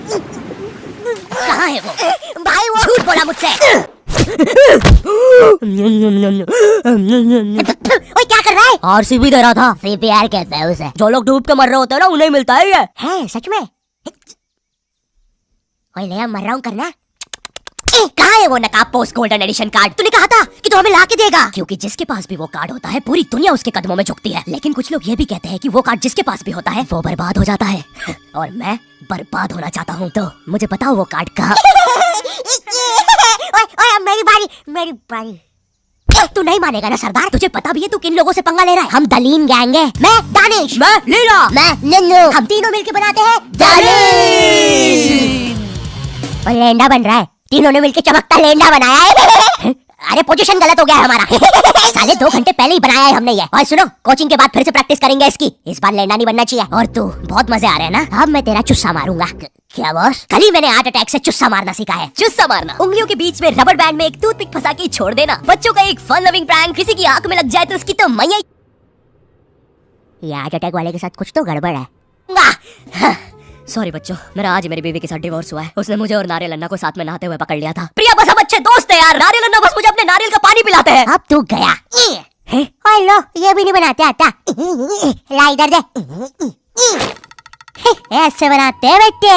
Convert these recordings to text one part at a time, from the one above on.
कहाँ है वो? भाई वो झूठ बोला मुझसे। ओए क्या कर रहा है? आरसीबी दे रहा था। सीपीआर कहते हैं उसे। जो लोग डूब के मर रहे होते हैं ना उन्हें मिलता है ये। है सच में? ओए ले मर रहा हूँ करना। कहाँ है वो नकाब पोस्ट गोल्डन एडिशन कार्ड? तूने कहा था कि तू हमें ला के देगा। क्योंकि जिसके पास भी वो कार्ड होता है पूरी दुनिया उसके कदमों में झुकती है। लेकिन कुछ लोग ये भी कहते हैं कि वो कार्ड जिसके पास भी होता है वो बर्बाद हो जाता है। और मैं बर्बाद होना चाहता हूँ, तो मुझे बताओ वो कार्ड कहाँ? मेरी बारी। तू नहीं मानेगा ना सरदार? तुझे पता भी है तू किन लोगों से पंगा ले रहा है? हम दलीन गैंग है। मैं दानिश, मैं लीला, मैं नन्नू। हम तीनों मिलके बनाते हैं दलीन। और लेंडा बन रहा है। तीनों ने मिलके चमकता लेंडा बनाया है। अरे पोजीशन गलत हो गया है हमारा। साले 2 घंटे पहले ही बनाया है हमने ये। और सुनो, कोचिंग के बाद फिर से प्रैक्टिस करेंगे इसकी। इस बार लेंडा नहीं बनना चाहिए। और तू बहुत मजे आ रहे हैं ना? अब मैं तेरा चुस्सा मारूंगा। क्या बॉस? कल ही मैंने हार्ट अटैक से चुस्सा मारना सीखा है। चुस्सा मारना, उंगलियों के बीच में रबर बैंड में एक टूथपिक फंसा के छोड़ देना। बच्चों का एक फन लविंग प्रैंक। किसी की आंख में लग जाए तो उसकी तो मैया। ये हार्ट अटैक वाले के साथ कुछ तो गड़बड़ है। सॉरी बच्चों, मेरा आज मेरी बीवी के साथ डिवोर्स हुआ है। उसने मुझे और नारियल अन्ना को साथ में नहाते हुए पकड़ लिया था। प्रिया बस हम अच्छे दोस्त हैं यार। नारियल अन्ना बस मुझे अपने नारियल का पानी पिलाते हैं। अब तू गया। ओए लो, ये भी नहीं बनाते आता। ला इधर दे। ऐसे बनाते हैं बेटे।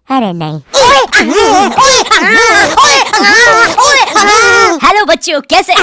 अरे नहीं। हेलो बच्चों, कैसे?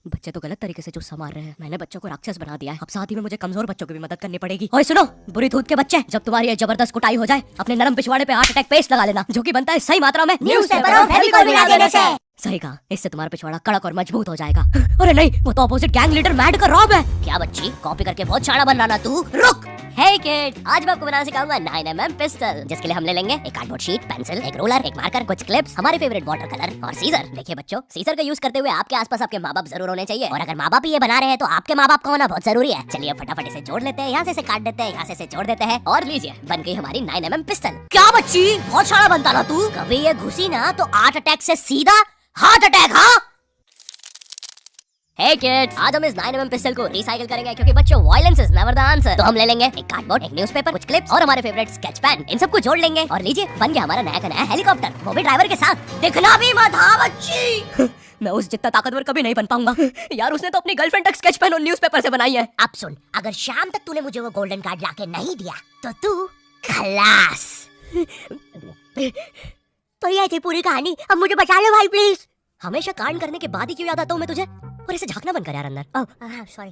बच्चे तो गलत तरीके से चुस्सा मार रहे हैं। मैंने बच्चों को राक्षस बना दिया है। अब साथ ही में मुझे कमजोर बच्चों की भी मदद करनी पड़ेगी। और सुनो बुरी धूत के बच्चे, जब तुम्हारी ये जबरदस्त कुटाई हो जाए अपने नरम पिछवाड़े पे हार्ट अटैक पेस्ट लगा लेना, जो कि बनता है सही मात्रा में न्यूज़पेपर और फेविकोल मिला देने से। सही कहा, इससे तुम्हारा पिछवाड़ा कड़क और मजबूत हो जाएगा। अरे नहीं, वो तो अपोजिट गैंग लीडर मैड का रॉब है। क्या बच्ची, कॉपी करके बहुत शाना बन रहा ना तू? रुक। हे किड, आज मैं आपको बनाना सिखाऊंगा 9mm पिस्टल, जिसके लिए हम ले लेंगे एक कार्डबोर्ड शीट, पेंसिल, एक रोलर, एक मार्कर, कुछ क्लिप्स, हमारे फेवरेट वाटर कलर और सीजर। देखिए बच्चों, सीजर का यूज करते हुए आपके आसपास आपके माँ बाप जरूर होने चाहिए। और अगर माँ बाप ही ये बना रहे हैं तो आपके माँ बाप का होना बहुत जरूरी है। चलिए फटाफट इसे जोड़ लेते हैं। यहाँ से इसे काट देते हैं, यहाँ से इसे जोड़ देते हैं और लीजिए बन गई हमारी 9mm पिस्टल। क्या बच्ची, बहुत शाना बनता ना तू? कभी ये घुसी ना तो हार्ट अटैक से सीधा हार्ट अटैक। हाँ हे किड्स, आज हम इस 9mm पिस्टल को रिसाइकिल करेंगे क्योंकि बच्चों violence is never the answer. तो हम ले लेंगे एक कार्डबोर्ड, एक न्यूज़पेपर, कुछ क्लिप्स और हमारे फेवरेट स्केच पेन। इन सबको जोड़ लेंगे और लीजिए बन गया हमारा नया का नया हेलीकॉप्टर, वो भी ड्राइवर के साथ। दिखना भी मत। हाँ बच्ची। मैं उस जितना ताकतवर कभी नहीं बन पाऊंगा। यार उसने तो अपनी गर्लफ्रेंड तक स्केच पेन और न्यूज़पेपर से बनाई है। अब सुन, अगर शाम तक तूने मुझे वो गोल्डन कार्ड लाके नहीं दिया तो तू खलास। तो ये थी पूरी कहानी। अब मुझे बचा लो भाई प्लीज। हमेशा कांड करने के बाद ही क्यों याद आता हूँ मैं तुझे? और इसे झांकना बंद कर यार अंदर। सॉरी।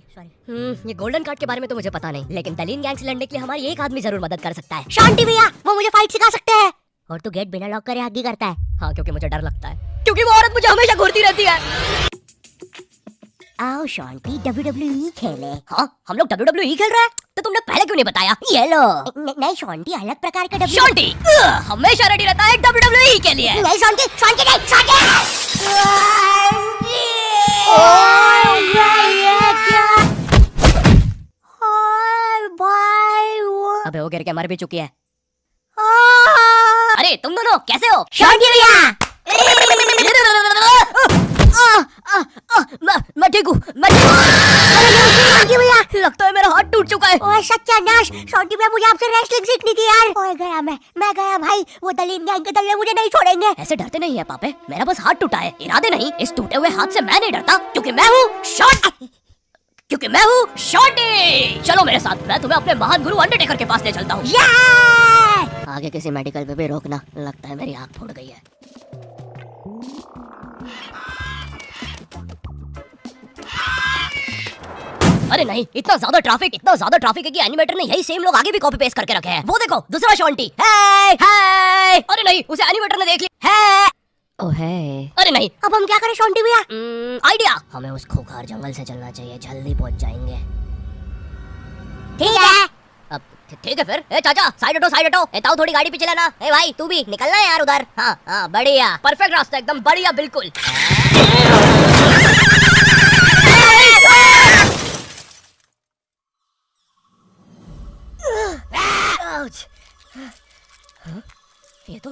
ये गोल्डन कार्ड के बारे में तो मुझे पता नहीं, लेकिन दलीन गैंग से लड़ने के लिए हमारी एक आदमी जरूर मदद कर सकता है। शांति भैया, वो मुझे फाइट सिखा सकते हैं। और तू गेट बिना लॉक करे आगे करता है। हाँ, क्योंकि मुझे डर लगता है, क्योंकि वो औरत मुझे हमेशा घूरती रहती है। आओ शांति, WWE खेले। हाँ, हम लोग WWE खेल रहे हैं, तो तुमने पहले क्यों नहीं बताया? ये लो। नहीं शांति, अलग प्रकार का शांति हमेशा रेडी रहता है WWE के लिए। नहीं शांति, शांति नहीं, अबे वो गिर के मर भी चुकी है। अरे तुम दोनों कैसे हो? शांति भैया। मैं ठीक हूँ। शांति भैया, लगता है मेरा हाथ टूट चुका है। ओए सत्यानाश, शांति भैया मुझे आपसे रेसलिंग सीखनी थी यार। ओए गया मैं गया भाई। वो दलीन गैंग के दल्ले मुझे नहीं छोड़ेंगे। ऐसे डरते नहीं है पापे, मेरा बस हाथ टूटा है, इरादे नहीं। इस टूटे हुए हाथ से मैं नहीं डरता, क्योंकि मैं हूँ शॉर्टी। चलो मेरे साथ, मैं तुम्हें अपने महान गुरु अंडरटेकर के पास ले चलता हूँ। आगे किसी मेडिकल पे भी रोकना, लगता है मेरी आँख फूट गई है। अरे नहीं, इतना ज्यादा ट्रैफिक है कि एनिमेटर ने यही सेम लोग आगे भी कॉपी पेस्ट करके रखे हैं। वो देखो दूसरा शॉन्टी। हे अरे नहीं, उसे एनिमेटर ने देख लिया है। ओह है। अरे नहीं, अब हम क्या करें शॉन्टी भैया? आइडिया, हमें उस खूंखार जंगल से चलना चाहिए, जल्दी पहुंच जाएंगे। ठीक है। अब ठीक है फिर। ए चाचा, साइड हटो। ए ताऊ, थोड़ी गाड़ी पीछे लेना। ए भाई तू भी निकलना है यार उधर। हाँ बढ़िया, परफेक्ट रास्ता, एकदम बढ़िया, बिल्कुल। ये तो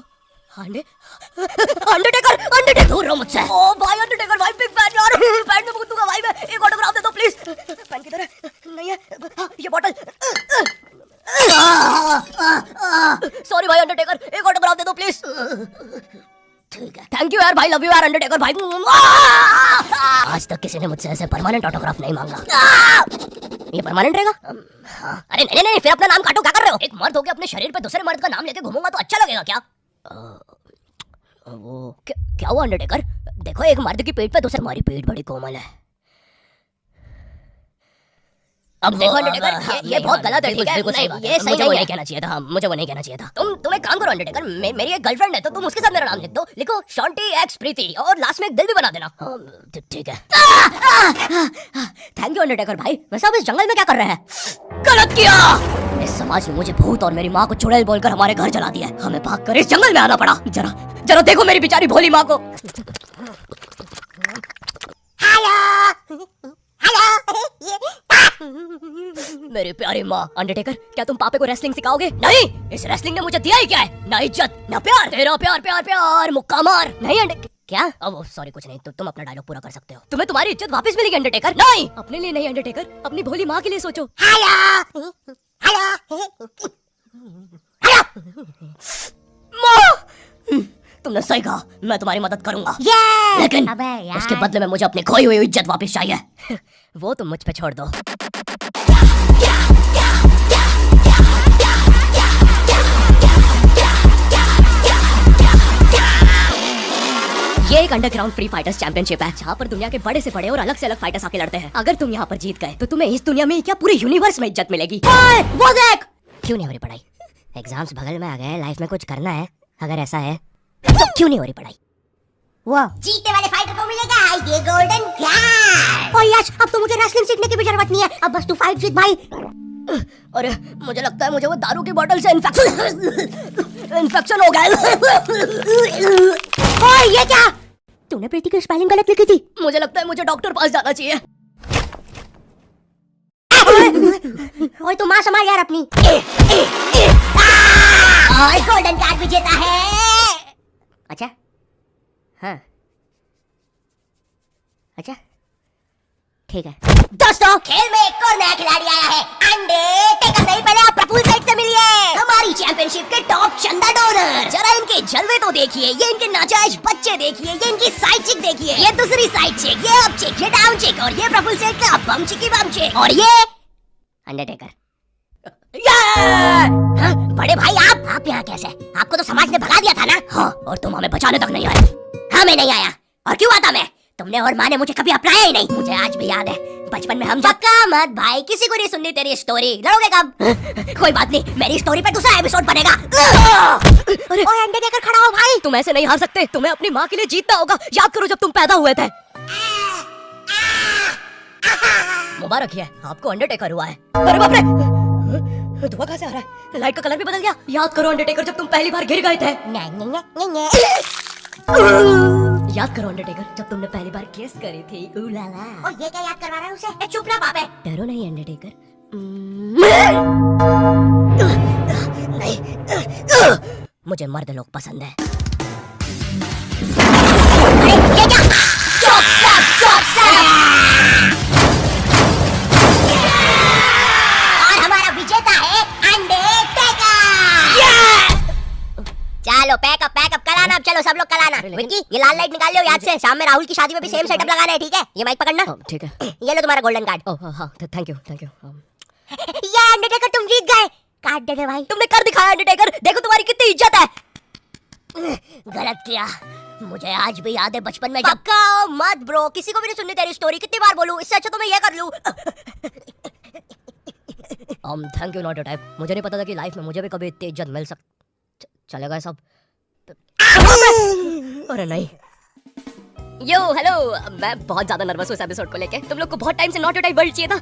अंडरटेकर दूर रहो मुझसे। ओ भाई अंडरटेकर भाई, बिग फैन यार। फैन में दूंगा भाई मैं। एक ऑटोग्राफ दे दो प्लीज। फैन किधर है? नहीं है। ये बॉटल। सॉरी भाई अंडरटेकर, एक ऑटोग्राफ दे दो प्लीज। ठीक है, थैंक यू यार भाई, लव यू यार अंडरटेकर भाई। आज तक किसी ने मुझसे ऐसे परमानेंट ऑटोग्राफ नहीं मांगा। ये परमानेंट रहेगा? हाँ। अरे नहीं नहीं, फिर अपना नाम काटो, क्या कर रहे हो? एक मर्द होके अपने शरीर पे दूसरे मर्द का नाम लेके घूमूंगा तो अच्छा लगेगा क्या? वो क्या हुआ अंडरटेकर? देखो एक मर्द की पीठ पे दूसरे, हमारी पीठ बड़ी कोमल है। अब देखो अंडरटेकर, ये बहुत गलत है, ठीक है? नहीं, ये सही नहीं कहना चाहिए था, मुझे वो नहीं कहना चाहिए था। तुम एक काम करो अंडरटेकर, मेरी एक गर्लफ्रेंड है तो तुम उसके साथ मेरा नाम लिख दो, लिखो शांति एक्स प्रीति और लास्ट में एक दिल भी बना देना। ठीक है। थैंक यू अंडरटेकर भाई। वैसे आप इस जंगल में क्या कर रहे हैं? गलत किया। इस समाज ने मुझे भूत और मेरी माँ को चुड़ैल बोलकर हमारे घर जला दिया। हमें भागकर इस जंगल में आना पड़ा। जरा जरा देखो मेरी बेचारी भोली माँ को। मेरी प्यारी माँ। अंडरटेकर, क्या तुम पापे को रेसलिंग सिखाओगे? नहीं, इस रेसलिंग ने मुझे दिया ही क्या है? ना इज्जत, ना प्यार। तेरा प्यार प्यार प्यार मुक्का मार। नहीं क्या? अब सॉरी कुछ नहीं, तुम अपना डायलॉग पूरा कर सकते हो। तुम्हें तुम्हारी इज्जत वापस मिलेगी अंडरटेकर। नहीं, अपने लिए नहीं अंडरटेकर, अपनी भोली माँ के लिए सोचो। माँ, तुमने सही कहा, मैं तुम्हारी मदद करूंगा। लेकिन उसके बदले में मुझे अपनी खोई हुई इज्जत वापस चाहिए। वो तुम मुझ पे छोड़ दो। ये एक अंडरग्राउंड फ्री फाइटर्स चैंपियनशिप है, जहाँ पर दुनिया के बड़े से बड़े और अलग से अलग फाइटर्स आके लड़ते हैं। अगर तुम यहाँ पर जीत गए तो तुम्हें इस दुनिया में क्या पूरे यूनिवर्स में इज्जत मिलेगी। वो देख, क्यों नहीं हो रही पढ़ाई? एग्जाम्स बगल में आ गए, लाइफ में कुछ करना है। अगर ऐसा है तो क्यों नहीं हो रही पढ़ाई? वाह, जीतने वाले फाइटर को मिलेगा ये गोल्डन कार्ड। ओह यस, अब तो मुझे रेसलिंग सीखने की भी जरूरत नहीं है, अब बस तू फाइट जीत भाई। अरे मुझे लगता है मुझे वो दारू की बोतल से इन्फेक्शन हो गया। ओए ये क्या? तूने प्रीति की स्पेलिंग गलत लिखी थी। मुझे लगता है मुझे डॉक्टर पास जाना चाहिए। ओए तू माँ संभाल यार अपनी। और गोल्डन कार्ड विजेता है। अच्छा हाँ, अच्छा ठीक है। दोस्तों, खेल में एक और नया खिलाड़ी आया है, अंडरटेकर। नहीं, पहले आप प्रफुल्ल सेठ से मिलिए, हमारी चैंपियनशिप के टॉप चंदा डोनर। जरा इनके जलवे तो देखिए, ये इनके नाजायज बच्चे देखिए, ये इनकी साइड चिक देखिए, ये दूसरी साइड चिक, ये अप चिक, ये डाउन चिक, और ये प्रफुल्ल सेठ का बम चिकी बम चिक, और ये अंडरटेकर। हाँ, बड़े भाई आप यहाँ कैसे? आपको तो समाज ने भगा दिया था ना? हाँ, और तुम हमें बचाने तक नहीं आए। हाँ, मैं नहीं आया। और क्यों आता मैं? तुमने और माँ ने मुझे कभी अपनाया ही नहीं। मुझे आज भी याद है, बचपन में हम पक्का मत भाई, किसी को नहीं सुननी तेरी स्टोरी। लड़ोगे कब? कोई बात नहीं, मेरी स्टोरी पे दूसरा एपिसोड बनेगा। अरे ओए अंडरटेकर खड़ा हो भाई। तुम ऐसे नहीं हार सकते, तुम्हें अपनी माँ के लिए जीतना होगा। याद करो जब तुम पैदा हुए थे। मुबारक है, आपको अंडरटेकर हुआ है। अरे बाप रे, धुआं कहाँ से आ रहा है? लाइट का कलर भी बदल गया। याद करो अंडरटेकर, जब तुम पहली बार गिर गए थे। याद करो अंडरटेकर, जब तुमने पहली बार किस करी थी। उलाला। और ये क्या याद करवा रहा है उसे? चुप रहा बाप है। डरो नहीं अंडरटेकर। नहीं, मुझे मर्द लोग पसंद है। अरे ये क्या? चुप सब। और हमारा विजेता है अंडरटेकर। चलो पैकअप कल आना। अब चलो सब लोग कल आना। विक्की, ये लाल लाइट निकाल लो याद से। शाम में राहुल की शादी में भी सेम सेटअप लगाना है, ठीक है? ये माइक पकड़ना। ठीक है। ये लो तुम्हारा गोल्डन कार्ड। ओह हाँ, थैंक यू। ये अंडरटेकर तुम जीत गए। कार्ड दे दे भाई। तुमने कर दिखाया अंडरटेकर, देखो तुम्हारी कितनी इज्जत है। गलत किया, मुझे आज भी याद है बचपन में। जब मत ब्रो, किसी को भी नहीं सुननी तेरी स्टोरी। कितनी बार बोलूं? इससे अच्छा तो मैं ये कर लूं। Thank you not your type. मुझे नहीं पता था कि लाइफ में मुझे भी कभी इतनी इज्जत मिल चलेगा सब। अरे नहीं। यो हेलो, मैं बहुत ज्यादा नर्वस हूँ इस एपिसोड को लेके। तुम लोग को बहुत टाइम से नॉट योर टाइप वर्ल्ड चाहिए था।